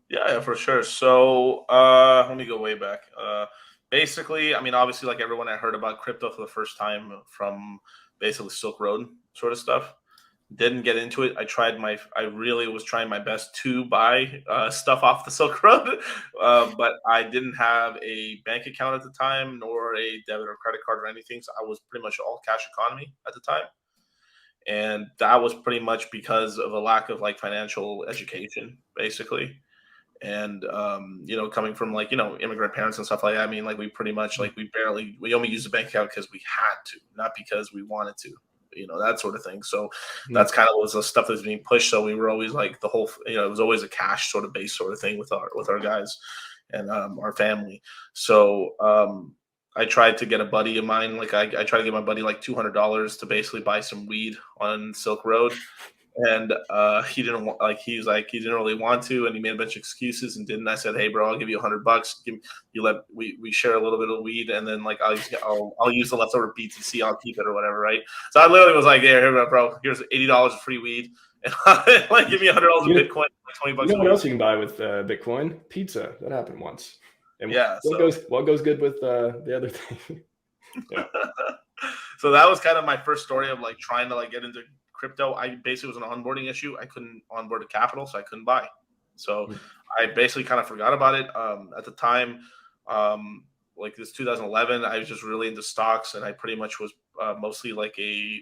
Yeah, for sure. So let me go way back. Basically, I mean, obviously, like everyone, I heard about crypto for the first time from basically Silk Road sort of stuff. Didn't get into it. I really was trying my best to buy stuff off the Silk Road, but I didn't have a bank account at the time, nor a debit or credit card or anything. So I was pretty much all cash economy at the time. And that was pretty much because of a lack of like financial education, basically. And coming from like immigrant parents and stuff like that, I mean, like we pretty much like we only used a bank account because we had to, not because we wanted to, that sort of thing. So that's kind of was the stuff that's being pushed. So we were always like the whole, it was always a cash sort of base sort of thing with our guys and our family. So I tried to get a buddy of mine, like I tried to get my buddy like $200 to basically buy some weed on Silk Road, and he didn't want, like he's like he didn't really want to, and he made a bunch of excuses and didn't. I said, hey bro, I'll give you $100. We share a little bit of weed, and then like I'll use the leftover BTC, I'll keep it or whatever, right? So I literally was like, here bro, here's $80 of free weed, and like give me $100 of Bitcoin, $20. You know what else you can buy with Bitcoin? Pizza. That happened once. And yeah, what goes good with the other thing? Yeah. So that was kind of my first story of like trying to like get into crypto. I basically was an onboarding issue. I couldn't onboard a capital, so I couldn't buy. So I basically kind of forgot about it. At the time, like this 2011, I was just really into stocks, and I pretty much was mostly like a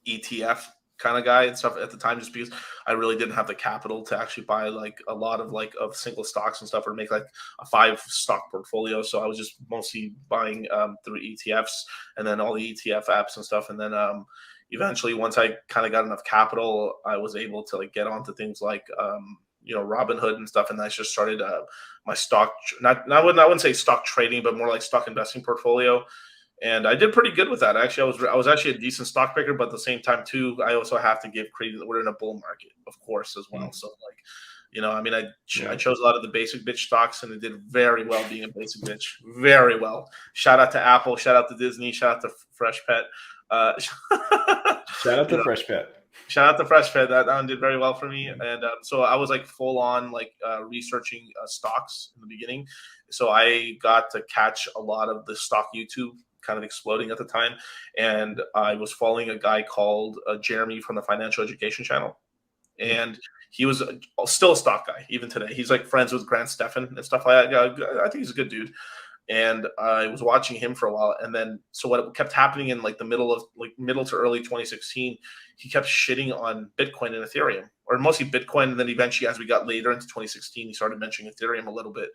ETF kind of guy and stuff at the time, just because I really didn't have the capital to actually buy like a lot of like of single stocks and stuff, or make like a 5 stock portfolio. So I was just mostly buying through ETFs, and then all the ETF apps and stuff. And then eventually, once I kind of got enough capital, I was able to like get onto things like Robinhood and stuff, and I just started my stock. I wouldn't say stock trading, but more like stock investing portfolio. And I did pretty good with that. Actually, I was actually a decent stock picker, but at the same time too, I also have to give credit that we're in a bull market, of course, as well. So like, I mean, I chose a lot of the basic bitch stocks, and it did very well being a basic bitch, very well. Shout out to Apple, shout out to Disney, shout out to Fresh Pet. Shout out to Fresh Pet. Shout out to Fresh Pet. That one did very well for me. And so I was like full on like researching stocks in the beginning. So I got to catch a lot of the stock YouTube kind of exploding at the time. And I was following a guy called Jeremy from the Financial Education Channel. And he was still a stock guy even today. He's like friends with Grant Stephan and stuff like that. I think he's a good dude. And I was watching him for a while, and then so what kept happening in like the middle to early 2016, he kept shitting on Bitcoin and Ethereum, or mostly Bitcoin, and then eventually, as we got later into 2016, he started mentioning Ethereum a little bit,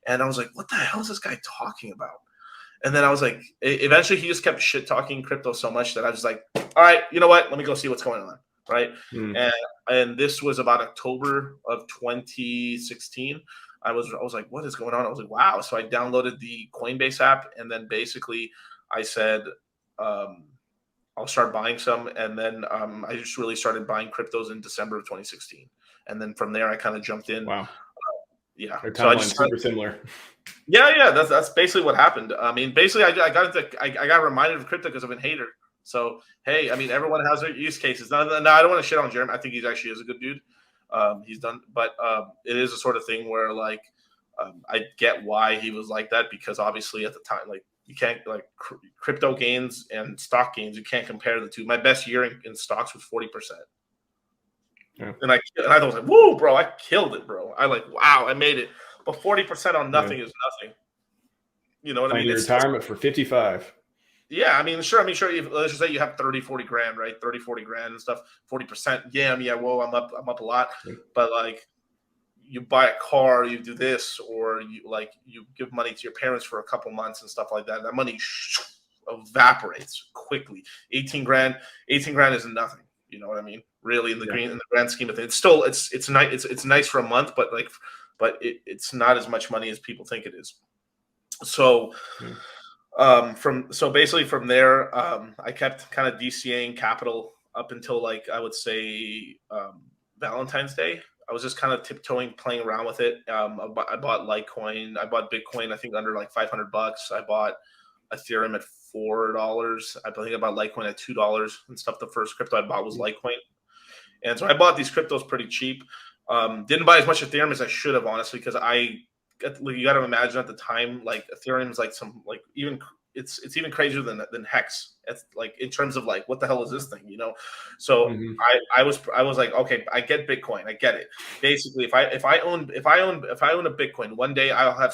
and I was like, what the hell is this guy talking about? And then I was like, eventually, he just kept shit talking crypto so much that I was like, all right, you know what? Let me go see what's going on, right? And this was about October of 2016. I was like, what is going on? I was like, wow. So I downloaded the Coinbase app, and then basically I said, I'll start buying some. And then I just really started buying cryptos in December of 2016. And then from there, I kind of jumped in. Wow. Yeah. Our timeline's super similar. Yeah. That's basically what happened. I mean, basically I got reminded of crypto because of a hater. So, hey, I mean, everyone has their use cases. No, I don't want to shit on Jeremy. I think he actually is a good dude. He's done, but it is a sort of thing where like I get why he was like that, because obviously at the time, like you can't like crypto gains and stock gains, you can't compare the two. My best year in stocks was 40%. Yeah. And I was like, whoa, bro, I killed it, bro. I like, wow, I made it. But 40% on nothing is nothing. You know what I mean? It's retirement for 55. Yeah, I mean, sure. Let's just say you have 30, 40 grand, right? 30, 40 grand and stuff. 40%. Yeah, whoa, I'm up a lot. But like you buy a car, you do this, or you give money to your parents for a couple months and stuff like that. That money evaporates quickly. 18 grand is nothing. You know what I mean? Really, in the grand scheme of things, it's still it's nice. It's nice for a month, but it's not as much money as people think it is. So. Basically from there, I kept kind of DCAing capital up until like I would say Valentine's Day. I was just kind of tiptoeing, playing around with it. I bought Litecoin, I bought Bitcoin, I think under like $500. I bought Ethereum at $4. I think I bought Litecoin at $2 and stuff. The first crypto I bought was Litecoin, and so I bought these cryptos pretty cheap. Didn't buy as much Ethereum as I should have, honestly, because you got to imagine at the time, like Ethereum is like some like even it's even crazier than Hex. It's like in terms of like what the hell is this thing, you know? So I was like, okay, I get Bitcoin, I get it. Basically, if I own a Bitcoin, one day I'll have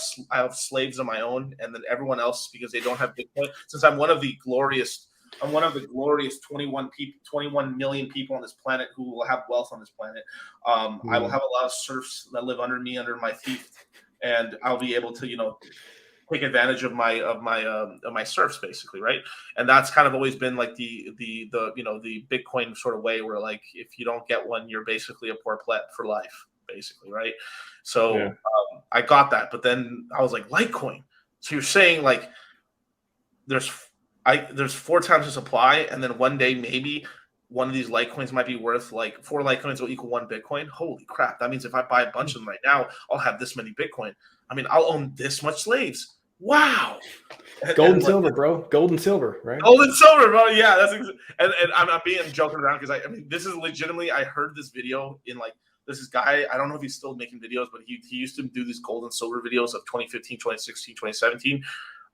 slaves of my own, and then everyone else, because they don't have Bitcoin, since I'm one of the glorious 21 million people on this planet who will have wealth on this planet. I will have a lot of serfs that live under me, under my feet, and I'll be able to, you know, take advantage of my serfs, basically, right? And that's kind of always been like the you know, the Bitcoin sort of way, where like if you don't get one, you're basically a poor plet for life, basically, right? So I got that, but then I was like, Litecoin. So you're saying like there's 4 times the supply, and then one day maybe one of these Litecoins might be worth like 4 Litecoins will equal 1 Bitcoin. Holy crap. That means if I buy a bunch of them right now, I'll have this many Bitcoin. I mean, I'll own this much slaves. Wow. Gold and silver, bro. Gold and silver, right? Gold and silver, bro. Yeah, that's and I'm being joking around, because I mean, this is legitimately, I heard this video in like, this guy, I don't know if he's still making videos, but he used to do these gold and silver videos of 2015, 2016, 2017.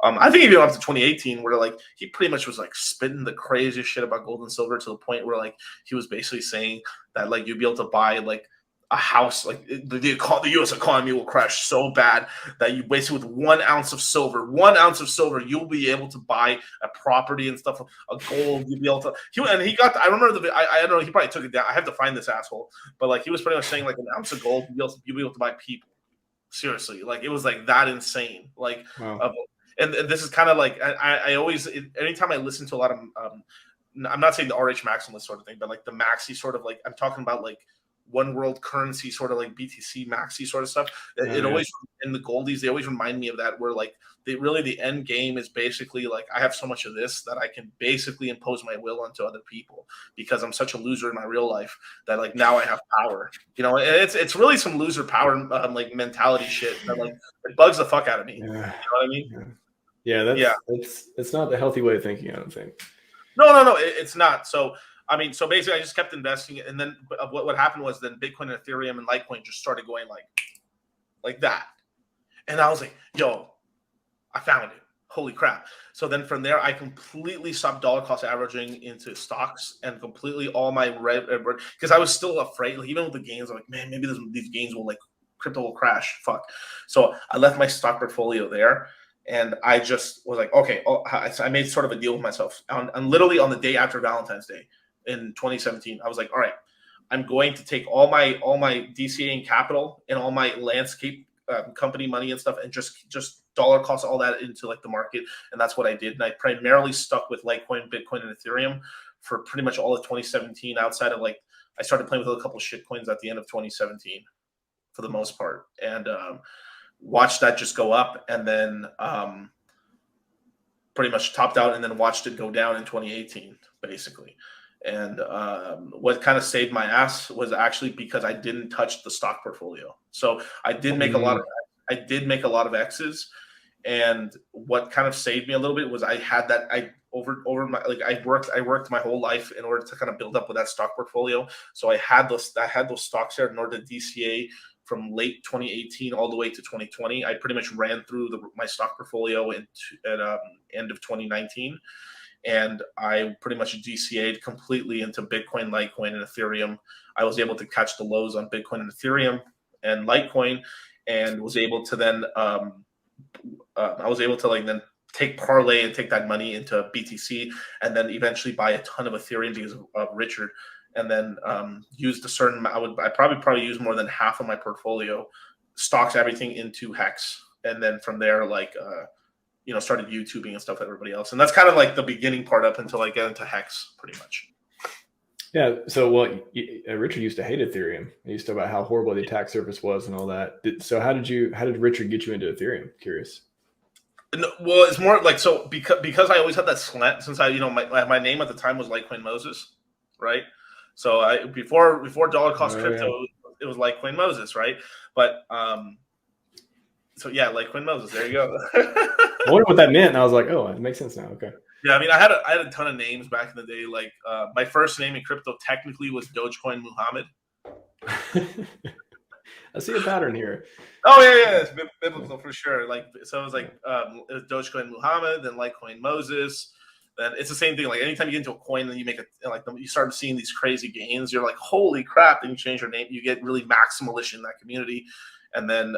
I think even up to 2018, where like he pretty much was like spitting the craziest shit about gold and silver, to the point where like he was basically saying that like you'd be able to buy like a house, like the U.S. economy will crash so bad that you basically with 1 ounce of silver, you'll be able to buy a property and stuff, a gold. You'll be able to. He got. I remember I don't know. He probably took it down. I have to find this asshole, but like he was pretty much saying like 1 ounce of gold, you'll be able to buy people. Seriously, like it was like that insane. Like. Wow. And this is kind of like I always, anytime I listen to a lot of I'm not saying the RHMaximalist sort of thing, but like the Maxi sort of, like I'm talking about like one world currency sort of like BTC Maxi sort of stuff. It always, in the goldies, they always remind me of that, where like the end game is basically like I have so much of this that I can basically impose my will onto other people, because I'm such a loser in my real life that like now I have power, you know. And it's really some loser power like mentality shit that like it bugs the fuck out of me. You know what I mean? It's not the healthy way of thinking, I don't think. No, it's not. So I mean, so basically, I just kept investing, and then what happened was then Bitcoin and Ethereum and Litecoin just started going like that, and I was like, yo, I found it. Holy crap. So then from there, I completely stopped dollar cost averaging into stocks, and completely all my because I was still afraid, like even with the gains, I'm like, man, maybe these gains will, like, crypto will crash. Fuck. So I left my stock portfolio there. And I just was like, okay, I made sort of a deal with myself. And literally on the day after Valentine's Day in 2017, I was like, all right, I'm going to take all my DCA capital and all my landscape company money and stuff, and just dollar cost all that into like the market. And that's what I did. And I primarily stuck with Litecoin, Bitcoin, and Ethereum for pretty much all of 2017. Outside of like, I started playing with a couple of shit coins at the end of 2017 for the most part. And watched that just go up, and then pretty much topped out, and then watched it go down in 2018, basically. And what kind of saved my ass was actually because I didn't touch the stock portfolio. So I did make a lot of X's, and what kind of saved me a little bit was I had that I worked my whole life in order to kind of build up with that stock portfolio. So I had those stocks there in order to DCA from late 2018 all the way to 2020. I pretty much ran through my stock portfolio at end of 2019, and I pretty much DCA'd completely into Bitcoin, Litecoin, and Ethereum. I was able to catch the lows on Bitcoin and Ethereum and Litecoin, and was able to then then take parlay and take that money into BTC, and then eventually buy a ton of Ethereum because of Richard. And then used a certain amount. I probably use more than half of my portfolio, stocks everything into Hex, and then from there, like started YouTubing and stuff like everybody else. And that's kind of like the beginning part up until I get into Hex, pretty much. Yeah. So Richard used to hate Ethereum. He used to talk about how horrible the attack surface was and all that. So how did Richard get you into Ethereum? Curious. No, well, it's more like, so because I always had that slant, since my name at the time was Litecoin Moses, right? So before dollar cost crypto, it was Litecoin Moses, right? But so yeah, Litecoin Moses. There you go. I wonder what that meant, and I was like, oh, it makes sense now. Okay. Yeah, I mean, I had a ton of names back in the day. Like my first name in crypto technically was Dogecoin Muhammad. I see a pattern here. Oh yeah, it's biblical for sure. Like so, it was like it was Dogecoin Muhammad, then Litecoin Moses. Then it's the same thing. Like anytime you get into a coin, and you make it like you start seeing these crazy gains. You're like, holy crap! Then you change your name. You get really maximalist in that community, and then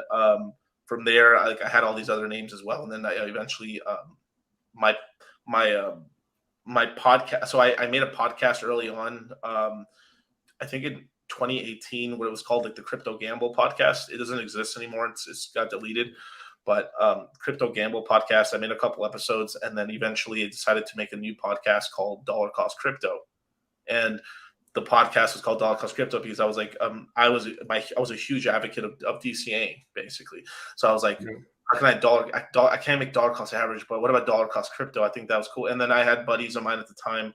from there, I had all these other names as well. And then I eventually my my my podcast. So I made a podcast early on. I think in 2018, what it was called, like the Crypto Gamble podcast. It doesn't exist anymore. It's got deleted. But Crypto Gamble podcast, I made a couple episodes, and then eventually I decided to make a new podcast called Dollar Cost Crypto. And the podcast was called Dollar Cost Crypto because I was like, I was a huge advocate of DCA basically. So I was like, how can I can't make dollar cost average, but what about dollar cost crypto? I think that was cool. And then I had buddies of mine at the time,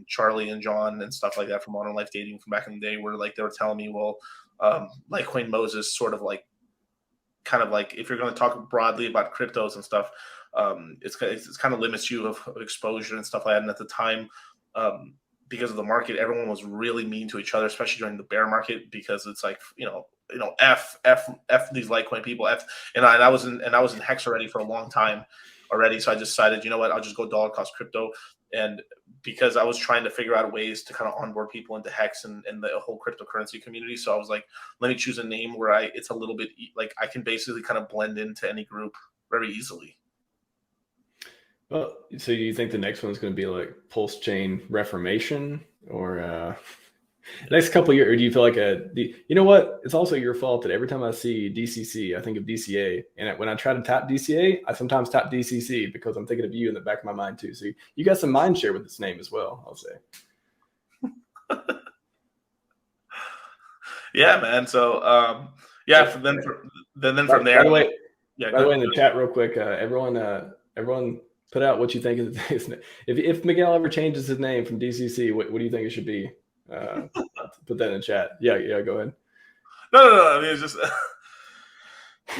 Charlie and John and stuff like that from Modern Life Dating from back in the day, where like they were telling me, well, Litecoin Moses sort of like, kind of like if you're going to talk broadly about cryptos and stuff, it's kind of limits you of exposure and stuff like that. And at the time, because of the market, everyone was really mean to each other, especially during the bear market, because it's like, F these Litecoin people, and I was in Hex already for a long time already. So I decided, you know what, I'll just go dollar cost crypto. And because I was trying to figure out ways to kind of onboard people into Hex and the whole cryptocurrency community. So I was like, let me choose a name where it's a little bit like I can basically kind of blend into any group very easily. Well, so you think the next one's going to be like PulseChain Reformation or next couple of years? Or do you feel like you know what? It's also your fault that every time I see DCC, I think of DCA. And when I try to tap DCA, I sometimes tap DCC because I'm thinking of you in the back of my mind too. So you got some mind share with this name as well, I'll say. Yeah, man. So, then from there. By the way, in the chat real quick, everyone put out what you think is his name. If Miguel ever changes his name from DCC, what do you think it should be? Put that in the chat. Yeah, go ahead. No. I mean, it's just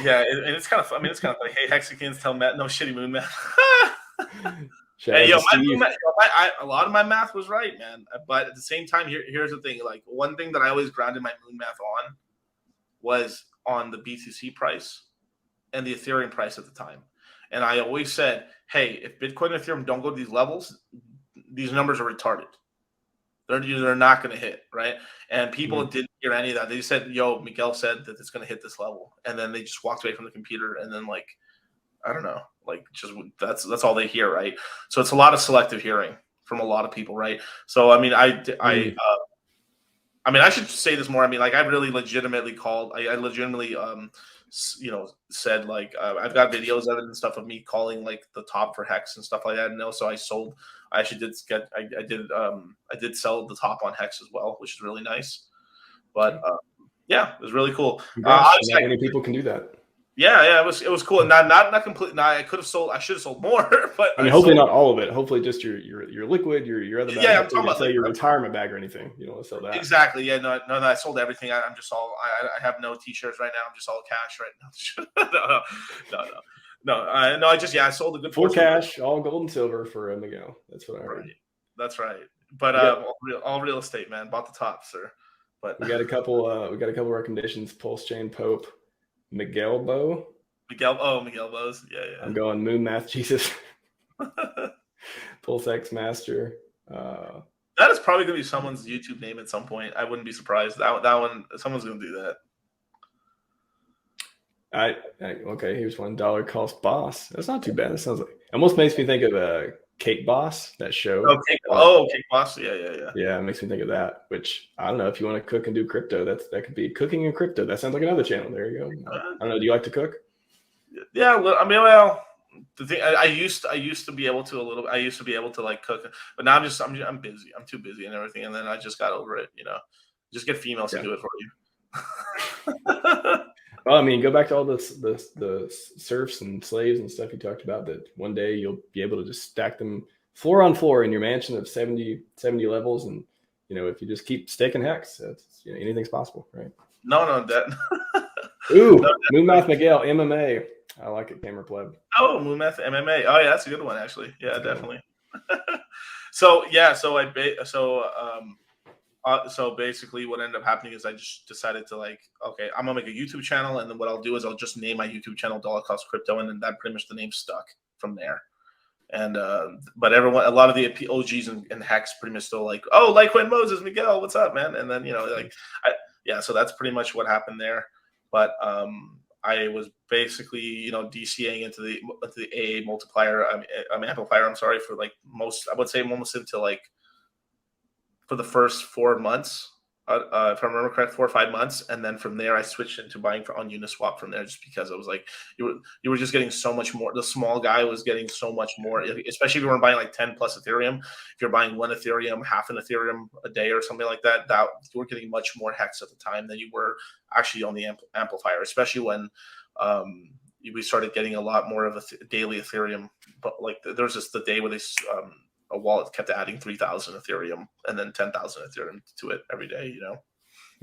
yeah, and it's kind of. I mean, it's kind of like, hey, Hexicans, tell Matt, no shitty moon math. Hey, a lot of my math was right, man. But at the same time, here's the thing. Like one thing that I always grounded my moon math on was on the BTC price and the Ethereum price at the time. And I always said, hey, if Bitcoin and Ethereum don't go to these levels, these numbers are retarded. They're not going to hit, right? And people didn't hear any of that. They just said, yo, Miguel said that it's going to hit this level. And then they just walked away from the computer. And then, like, I don't know, like, just that's all they hear, right? So it's a lot of selective hearing from a lot of people, right? So, I mean, I should say this more. I mean, like, I really legitimately called, I legitimately, said like I've got videos of it and stuff of me calling like the top for Hex and stuff like that. And also I actually did sell the top on Hex as well, which is really nice. But yeah, it was really cool. Not many people can do that. Yeah, it was cool. And not completely. I should have sold more, but I mean, hopefully not all of it. Hopefully just your liquid, your other bag. Yeah, I'm talking about say your retirement bag or anything. You don't want to sell that. Exactly. Yeah, no. I sold everything. I'm just all. I have no t-shirts right now. I'm just all cash right now. No. I sold a good full cash, all gold and silver for Miguel. That's what I heard. Right. That's right. But all real estate, man. Bought the top, sir. But we got a couple. Recommendations. PulseChain Pope. Miguel Bows. Yeah. I'm going Moon Math Jesus. PulseX Master. That is probably going to be someone's YouTube name at some point. I wouldn't be surprised. That one, someone's going to do that. Okay, here's $1 cost boss. That's not too bad. That sounds like almost makes me think of Cake Boss, that show. Cake Boss. Yeah. Yeah, it makes me think of that. Which I don't know if you want to cook and do crypto. That could be cooking and crypto. That sounds like another channel. There you go. I don't know. Do you like to cook? Yeah, I mean, well, the thing I used to be able to a little. I used to be able to like cook, but now I'm busy. I'm too busy and everything. And then I just got over it. Just get females to do it for you. Well, I mean, go back to all the serfs and slaves and stuff you talked about, that one day you'll be able to just stack them floor on floor in your mansion of 70 levels. And, if you just keep staking Hex, anything's possible, right? No, that. Ooh, no, Moonmath Miguel, MMA. I like it, Gamer Pleb. Oh, Moonmath MMA. Oh, yeah, that's a good one, actually. Yeah, definitely. So So basically, what ended up happening is I just decided to like, okay, I'm gonna make a YouTube channel, and then what I'll do is I'll just name my YouTube channel Dollar Cost Crypto, and then that pretty much the name stuck from there. And but everyone, a lot of the OGs and hacks pretty much still like, oh, Litecoin Moses, Miguel, what's up, man? And then like, yeah, so that's pretty much what happened there. But I was basically DCAing into the AA multiplier, amplifier. I'm sorry, for like I would say almost into like for the first 4 months, if I remember correct, 4 or 5 months, and then from there I switched into buying on Uniswap from there, just because I was like, you were just getting so much more. The small guy was getting so much more, especially if you were buying like 10 plus Ethereum. If you're buying one Ethereum, half an Ethereum a day or something like that, you were getting much more hex at the time than you were actually on the amplifier, especially when we started getting a lot more of a daily Ethereum. But like there was just the day where they a wallet kept adding 3,000 Ethereum and then 10,000 Ethereum to it every day,